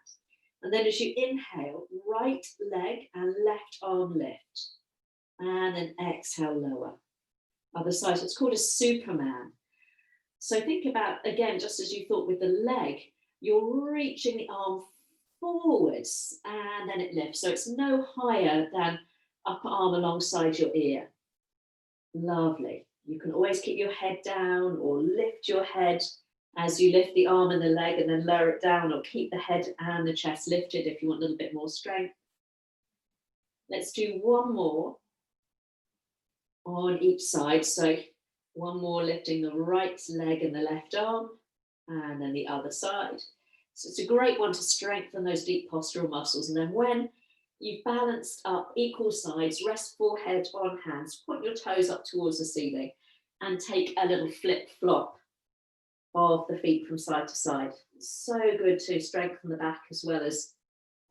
And then as you inhale, right leg and left arm lift. And then exhale, lower. Other side, so it's called a Superman. So think about, again, just as you thought with the leg, you're reaching the arm forwards and then it lifts. So it's no higher than upper arm alongside your ear. Lovely. You can always keep your head down or lift your head as you lift the arm and the leg and then lower it down, or keep the head and the chest lifted if you want a little bit more strength. Let's do one more on each side. So one more lifting the right leg and the left arm, and then the other side. So it's a great one to strengthen those deep postural muscles. And then when you've balanced up equal sides, rest forehead on hands, point your toes up towards the ceiling and take a little flip flop of the feet from side to side. So good to strengthen the back as well as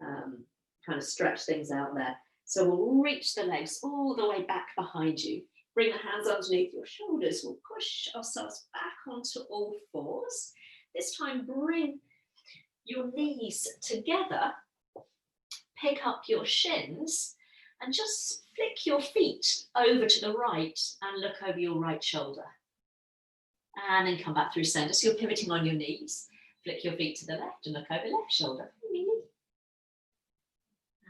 kind of stretch things out there. So we'll reach the legs all the way back behind you. Bring the hands underneath your shoulders. We'll push ourselves back onto all fours. This time, bring your knees together. Pick up your shins and just flick your feet over to the right and look over your right shoulder. And then come back through center. So you're pivoting on your knees. Flick your feet to the left and look over left shoulder.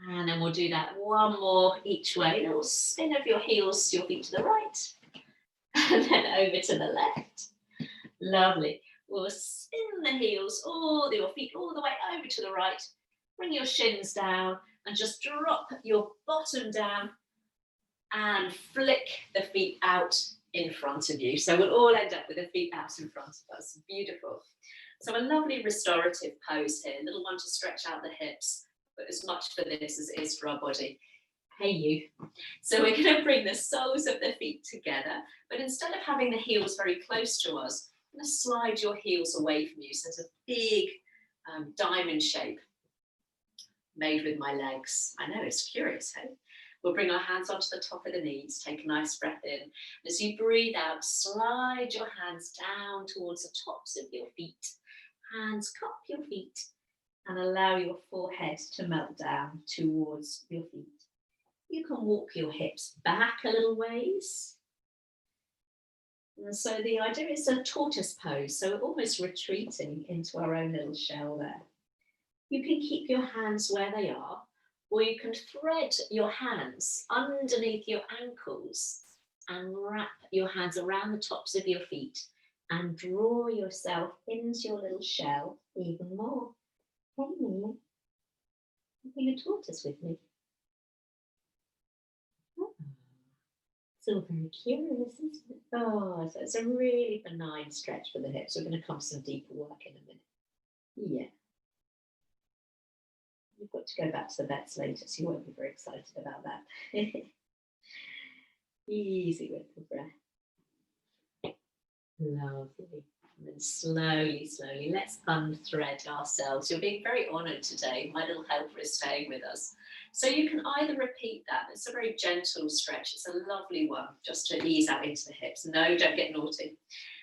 And then we'll do that one more each way. A little spin of your heels, your feet to the right. And then over to the left. Lovely. We'll spin the heels, or your feet all the way over to the right. Bring your shins down and just drop your bottom down and flick the feet out in front of you. So we'll all end up with the feet out in front of us. Beautiful. So a lovely restorative pose here, a little one to stretch out the hips, but as much for this as it is for our body. Hey you. So we're going to bring the soles of the feet together, but instead of having the heels very close to us, I'm going to slide your heels away from you. So it's a big diamond shape made with my legs. I know, it's curious, hey? We'll bring our hands onto the top of the knees, take a nice breath in. As you breathe out, slide your hands down towards the tops of your feet. Hands cup your feet and allow your forehead to melt down towards your feet. You can walk your hips back a little ways. And so the idea is a tortoise pose, so we're almost retreating into our own little shell there. You can keep your hands where they are, or you can thread your hands underneath your ankles and wrap your hands around the tops of your feet and draw yourself into your little shell even more. Hey, Milou, you being a tortoise with me? Oh, it's all very curious, isn't it? Oh, so it's a really benign stretch for the hips. We're going to come to some deeper work in a minute. Yeah. You've got to go back to the vets later, so you won't be very excited about that. Easy with the breath. Lovely. And then slowly, slowly, let's unthread ourselves. You're being very honoured today. My little helper is staying with us. So you can either repeat that. It's a very gentle stretch. It's a lovely one, just to ease out into the hips. No, don't get naughty.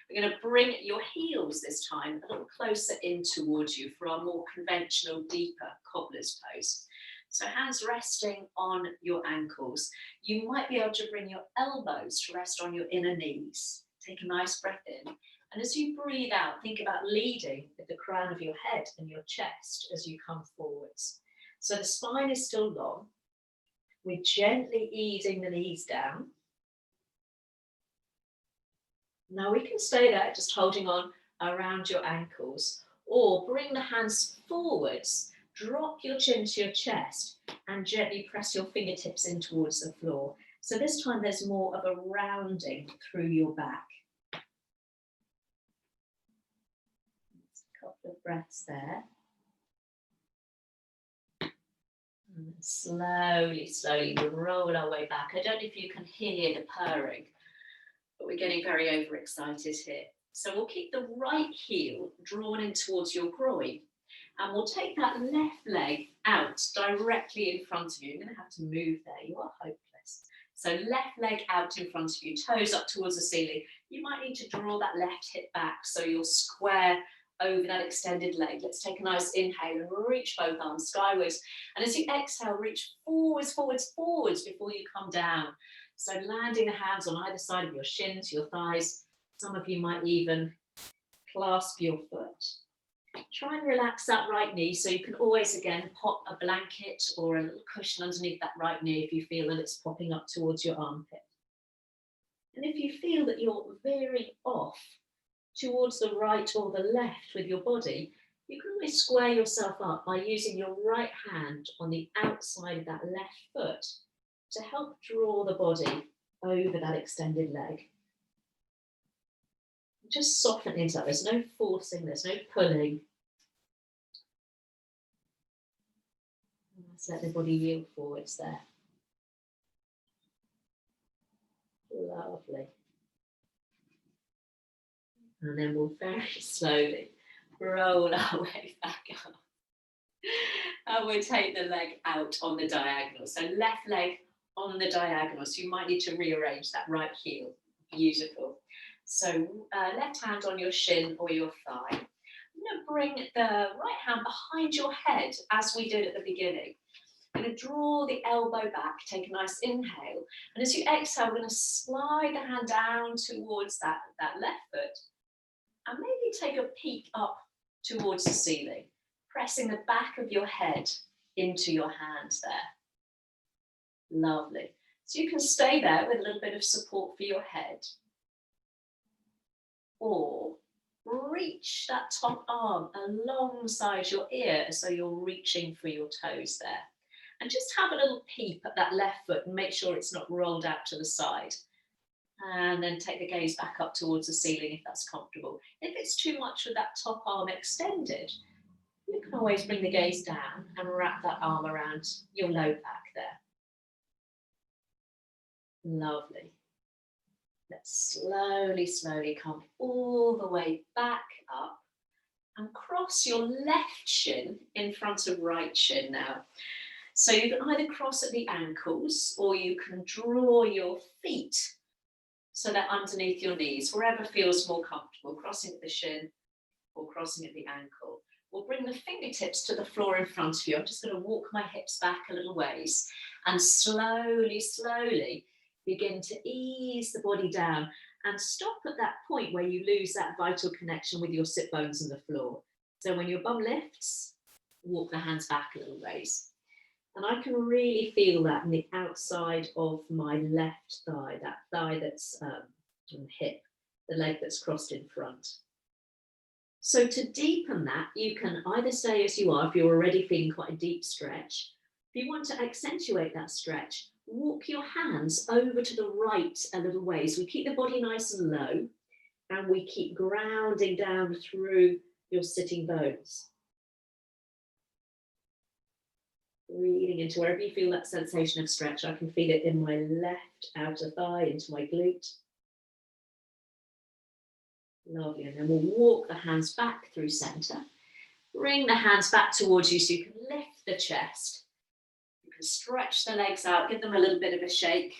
We're going to bring your heels this time a little closer in towards you for our more conventional, deeper Cobblers pose. So hands resting on your ankles. You might be able to bring your elbows to rest on your inner knees. Take a nice breath in. And as you breathe out, think about leading with the crown of your head and your chest as you come forwards. So the spine is still long. We're gently easing the knees down. Now we can stay there, just holding on around your ankles, or bring the hands forwards, drop your chin to your chest, and gently press your fingertips in towards the floor. So this time there's more of a rounding through your back. A couple of breaths there. And slowly, slowly we'll roll our way back. I don't know if you can hear the purring, but we're getting very overexcited here. So we'll keep the right heel drawn in towards your groin, And we'll take that left leg out directly in front of you. You're going to have to move there. You are hopeless. So left leg out in front of you, toes up towards the ceiling. You might need to draw that left hip back so you'll square over that extended leg. Let's take a nice inhale and reach both arms skywards. And as you exhale, reach forwards, forwards, forwards before you come down. So landing the hands on either side of your shins, your thighs. Some of you might even clasp your foot. Try and relax that right knee, so you can always again pop a blanket or a little cushion underneath that right knee if you feel that it's popping up towards your armpit. And if you feel that you're veering off towards the right or the left with your body, you can always square yourself up by using your right hand on the outside of that left foot to help draw the body over that extended leg. Just soften into that. There's no forcing, there's no pulling. Let's let the body yield forwards there. Lovely. And then we'll very slowly roll our way back up. And we'll take the leg out on the diagonal. So left leg on the diagonal. So you might need to rearrange that right heel. Beautiful. So left hand on your shin or your thigh. I'm going to bring the right hand behind your head as we did at the beginning. I'm going to draw the elbow back, take a nice inhale. And as you exhale, we're going to slide the hand down towards that left foot. And maybe take a peek up towards the ceiling, pressing the back of your head into your hands there. Lovely. So you can stay there with a little bit of support for your head. Or reach that top arm alongside your ear as though you're reaching for your toes there. And just have a little peep at that left foot and make sure it's not rolled out to the side. And then take the gaze back up towards the ceiling if that's comfortable. If it's too much with that top arm extended, you can always bring the gaze down and wrap that arm around your low back there. Lovely. Let's slowly, slowly come all the way back up and cross your left shin in front of right shin now. So you can either cross at the ankles or you can draw your feet so they're underneath your knees, wherever feels more comfortable, crossing at the shin or crossing at the ankle. We'll bring the fingertips to the floor in front of you. I'm just going to walk my hips back a little ways and slowly, slowly begin to ease the body down and stop at that point where you lose that vital connection with your sit bones and the floor. So when your bum lifts, walk the hands back a little ways. And I can really feel that in the outside of my left thigh, that thigh that's on the hip, the leg that's crossed in front. So to deepen that, you can either stay as you are if you're already feeling quite a deep stretch. If you want to accentuate that stretch, walk your hands over to the right a little ways. We keep the body nice and low and we keep grounding down through your sitting bones. Breathing into wherever you feel that sensation of stretch. I can feel it in my left outer thigh, into my glute. Lovely. And then we'll walk the hands back through center. Bring the hands back towards you so you can lift the chest. You can stretch the legs out, give them a little bit of a shake.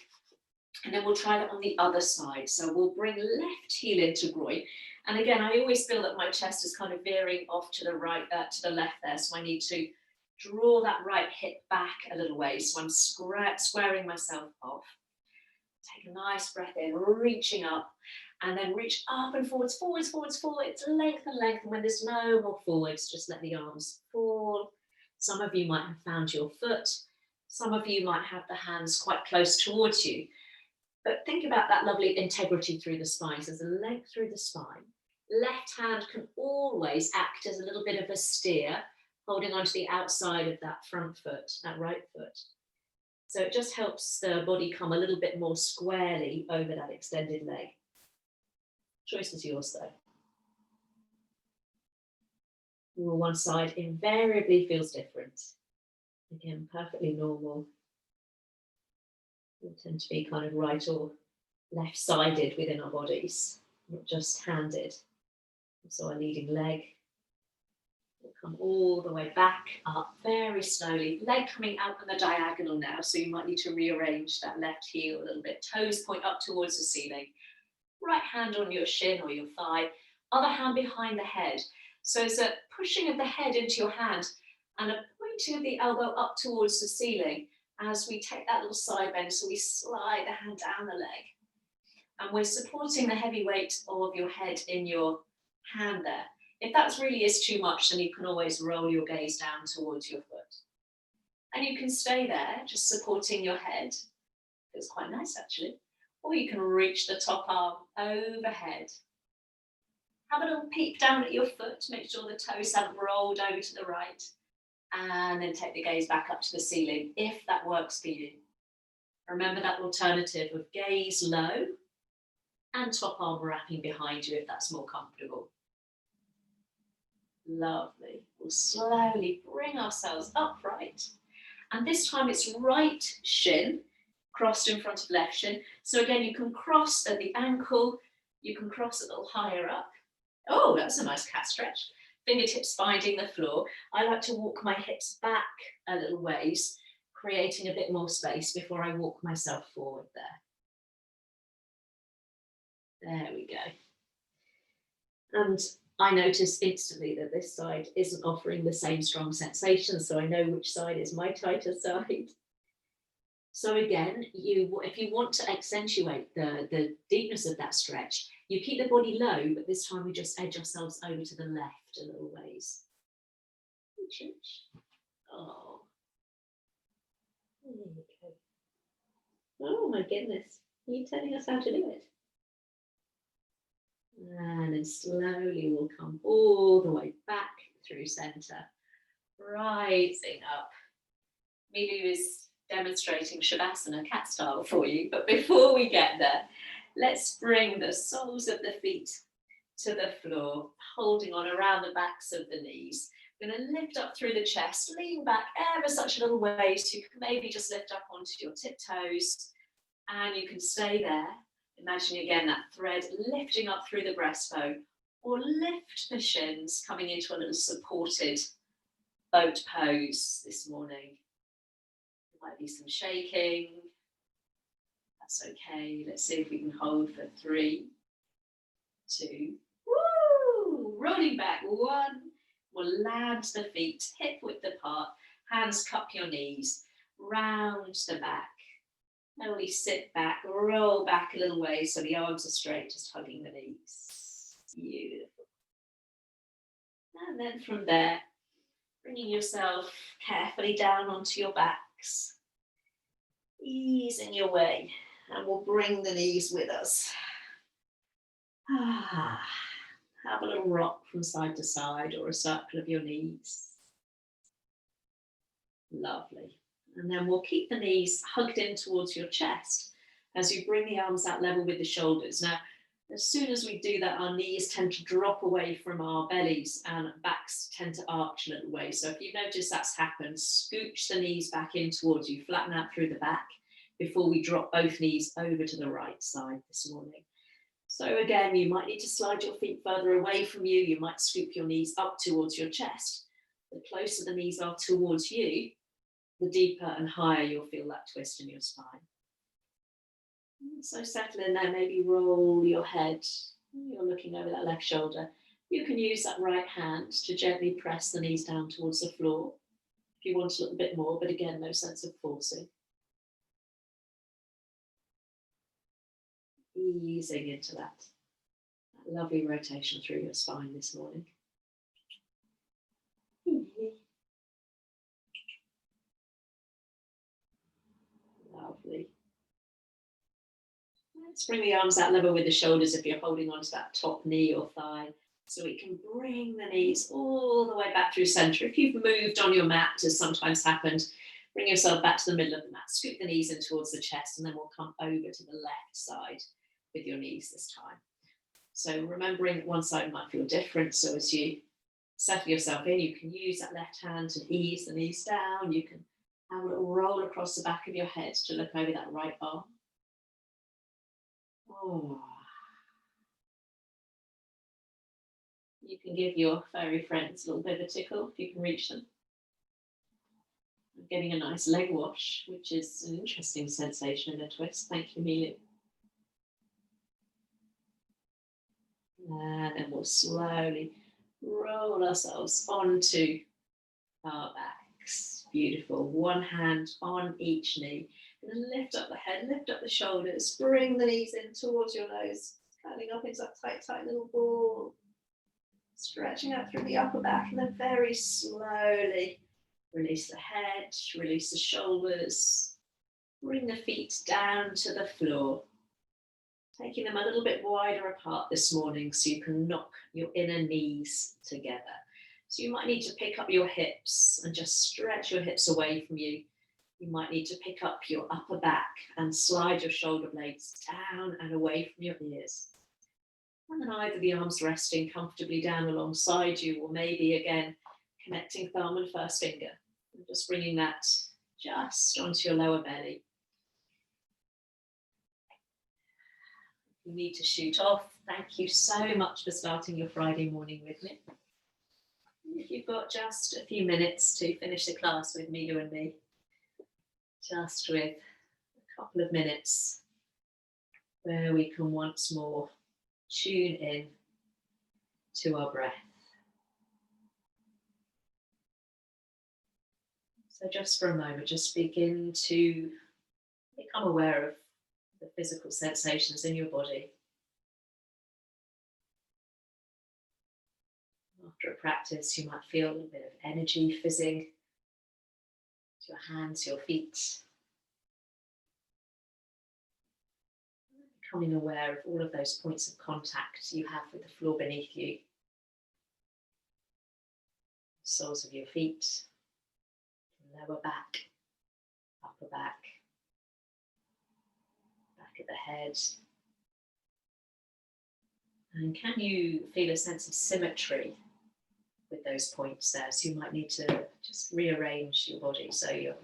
And then we'll try that on the other side. So we'll bring left heel into groin. And again, I always feel that my chest is kind of veering off to the right, to the left there. So I need to draw that right hip back a little way. So I'm squaring myself off. Take a nice breath in, reaching up, and then reach up and forwards, forwards, forwards, forwards, length and length. And when there's no more forwards, just let the arms fall. Some of you might have found your foot. Some of you might have the hands quite close towards you. But think about that lovely integrity through the spine. So there's a length through the spine. Left hand can always act as a little bit of a steer, holding onto the outside of that front foot, that right foot. So it just helps the body come a little bit more squarely over that extended leg. Choice is yours though. One side invariably feels different. Again, perfectly normal. We tend to be kind of right or left-sided within our bodies, not just handed. So our leading leg, We'll come all the way back up very slowly. Leg coming out on the diagonal now, so you might need to rearrange that left heel a little bit. Toes point up towards the ceiling. Right hand on your shin or your thigh, other hand behind the head. So it's a pushing of the head into your hand and a pointing of the elbow up towards the ceiling as we take that little side bend, so we slide the hand down the leg. And we're supporting the heavy weight of your head in your hand there. If that really is too much, then you can always roll your gaze down towards your foot. And you can stay there, just supporting your head. Feels quite nice, actually. Or you can reach the top arm overhead. Have a little peek down at your foot, make sure the toes haven't rolled over to the right. And then take the gaze back up to the ceiling, if that works for you. Remember that alternative of gaze low and top arm wrapping behind you if that's more comfortable. Lovely. We'll slowly bring ourselves upright. And this time it's right shin crossed in front of left shin. So again, you can cross at the ankle, you can cross a little higher up. Oh, that's a nice cat stretch. Fingertips finding the floor. I like to walk my hips back a little ways, creating a bit more space before I walk myself forward there. There we go. And I notice instantly that this side isn't offering the same strong sensation, so I know which side is my tighter side. So again, if you want to accentuate the deepness of that stretch, you keep the body low, but this time we just edge ourselves over to the left a little ways. Oh, there we go. Oh my goodness, are you telling us how to do it? And then slowly we'll come all the way back through center, rising up. Milou is demonstrating Shavasana, cat style for you, but before we get there, let's bring the soles of the feet to the floor, holding on around the backs of the knees. We're going to lift up through the chest, lean back ever such a little way, so you can maybe just lift up onto your tiptoes, and you can stay there. Imagining again that thread lifting up through the breastbone, or lift the shins, coming into a little supported boat pose this morning. There might be some shaking. That's okay. Let's see if we can hold for 3, 2, woo! Rolling back, 1. We'll land the feet hip width apart, hands cup your knees, round the back. And we sit back, roll back a little way so the arms are straight, just hugging the knees. Beautiful. And then from there, bringing yourself carefully down onto your backs, easing your way, and we'll bring the knees with us. Have a little rock from side to side or a circle of your knees. Lovely. And then we'll keep the knees hugged in towards your chest as you bring the arms out level with the shoulders. Now, as soon as we do that, our knees tend to drop away from our bellies and backs tend to arch a little way. So if you notice that's happened, scooch the knees back in towards you, flatten out through the back before we drop both knees over to the right side this morning. So again, you might need to slide your feet further away from you. You might scoop your knees up towards your chest. The closer the knees are towards you, the deeper and higher you'll feel that twist in your spine. So settle in there, maybe roll your head. You're looking over that left shoulder. You can use that right hand to gently press the knees down towards the floor if you want a little bit more, but again, no sense of forcing. Easing into that lovely rotation through your spine this morning. Lovely. Let's bring the arms out level with the shoulders if you're holding on to that top knee or thigh, so we can bring the knees all the way back through center. If you've moved on your mat, as sometimes happened, bring yourself back to the middle of the mat, scoop the knees in towards the chest, and then we'll come over to the left side with your knees this time. So remembering that one side might feel different, so as you settle yourself in, you can use that left hand to ease the knees down. You can have a little roll across the back of your head to look over that right arm. Oh. You can give your furry friends a little bit of a tickle if you can reach them. Getting a nice leg wash, which is an interesting sensation in a twist. Thank you, Milou. And then we'll slowly roll ourselves onto our backs. Beautiful. One hand on each knee. And then lift up the head, lift up the shoulders, bring the knees in towards your nose, curling up into that tight, tight little ball. Stretching out through the upper back, and then very slowly release the head, release the shoulders. Bring the feet down to the floor. Taking them a little bit wider apart this morning so you can knock your inner knees together. So you might need to pick up your hips and just stretch your hips away from you. You might need to pick up your upper back and slide your shoulder blades down and away from your ears. And then either the arms resting comfortably down alongside you, or maybe again connecting thumb and first finger. And just bringing that just onto your lower belly. You need to shoot off. Thank you so much for starting your Friday morning with me. If you've got just a few minutes to finish the class with Milou and me, just with a couple of minutes where we can once more tune in to our breath. So just for a moment, just begin to become aware of the physical sensations in your body. After a practice, you might feel a little bit of energy fizzing to your hands, your feet. Becoming aware of all of those points of contact you have with the floor beneath you. Soles of your feet, lower back, upper back, back of the head. And can you feel a sense of symmetry with those points there? So you might need to just rearrange your body so you're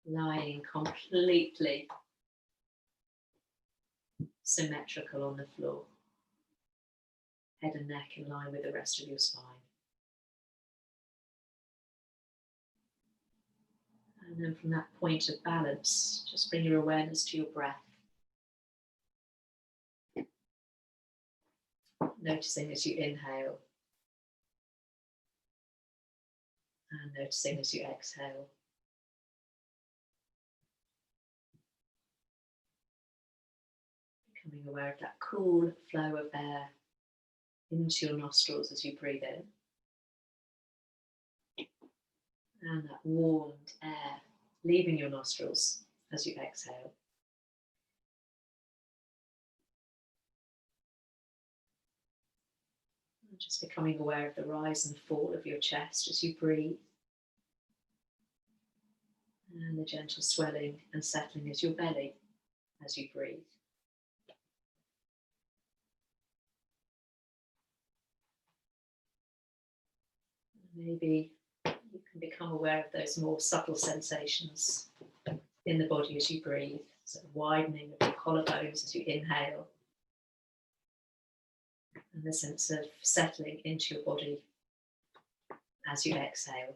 lying completely symmetrical on the floor. Head and neck in line with the rest of your spine. And then from that point of balance, just bring your awareness to your breath. Noticing as you inhale. And noticing as you exhale. Becoming aware of that cool flow of air into your nostrils as you breathe in. And that warmed air leaving your nostrils as you exhale. And just becoming aware of the rise and fall of your chest as you breathe. And the gentle swelling and settling as your belly as you breathe. Maybe you can become aware of those more subtle sensations in the body as you breathe. So widening of your collarbones as you inhale. And the sense of settling into your body as you exhale.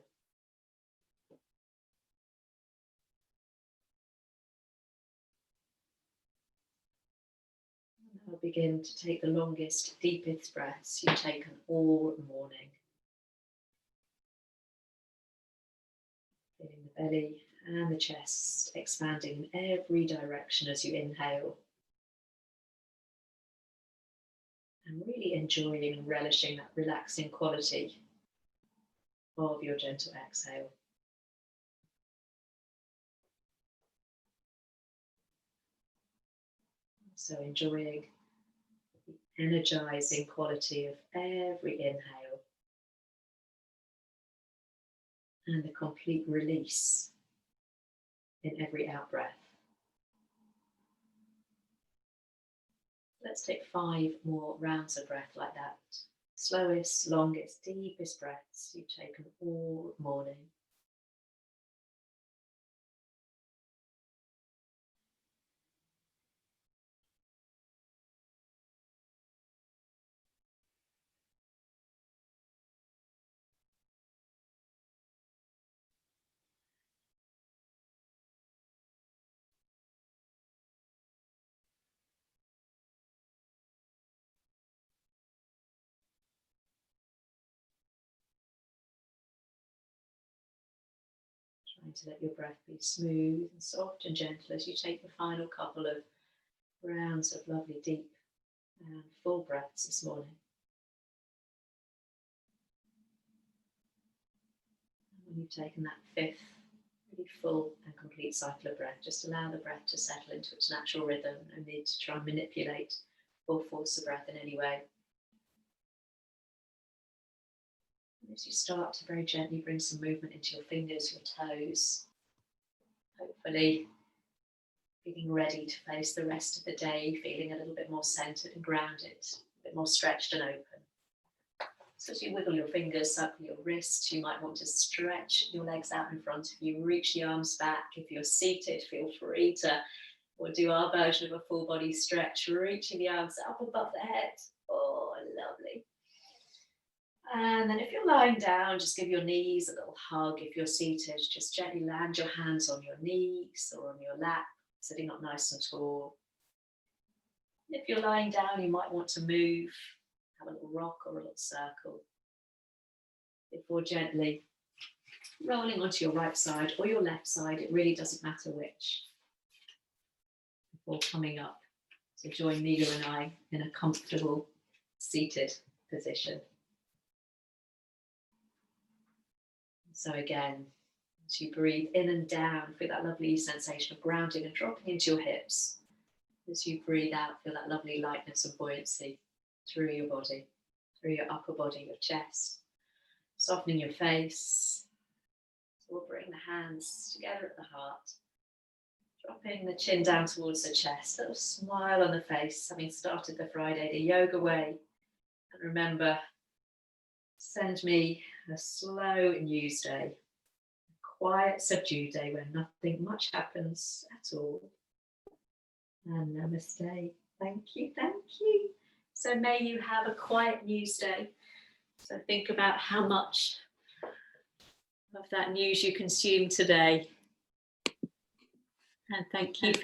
Now begin to take the longest, deepest breaths you've taken all morning. Feeling the belly and the chest expanding in every direction as you inhale. And really enjoying and relishing that relaxing quality of your gentle exhale. So enjoying the energizing quality of every inhale and the complete release in every out-breath. Let's take 5 more rounds of breath like that. Slowest, longest, deepest breaths you've taken all morning. to let your breath be smooth and soft and gentle as you take the final couple of rounds of lovely deep and full breaths this morning. And when you've taken that fifth really full and complete cycle of breath, just allow the breath to settle into its natural rhythm. No need to try and manipulate or force the breath in any way. And as you start to very gently bring some movement into your fingers, your toes, hopefully feeling ready to face the rest of the day, feeling a little bit more centered and grounded, a bit more stretched and open. So as you wiggle your fingers, circle your wrists, you might want to stretch your legs out in front of you, reach the arms back. If you're seated, feel free to, we'll do our version of a full body stretch, reaching the arms up above the head. Oh, lovely. And then if you're lying down, just give your knees a little hug. If you're seated, just gently land your hands on your knees or on your lap, sitting up nice and tall. And if you're lying down, you might want to move, have a little rock or a little circle before gently rolling onto your right side or your left side. It really doesn't matter which. Before coming up to join Milou and I in a comfortable seated position. So again, as you breathe in and down, feel that lovely sensation of grounding and dropping into your hips. As you breathe out, feel that lovely lightness and buoyancy through your body, through your upper body, your chest, softening your face. So we'll bring the hands together at the heart, dropping the chin down towards the chest, a little smile on the face, having started the Friday the yoga way. And remember, send me a slow news day, a quiet, subdued day where nothing much happens at all. And namaste. Thank you, thank you. So may you have a quiet news day. So think about how much of that news you consume today. And thank you.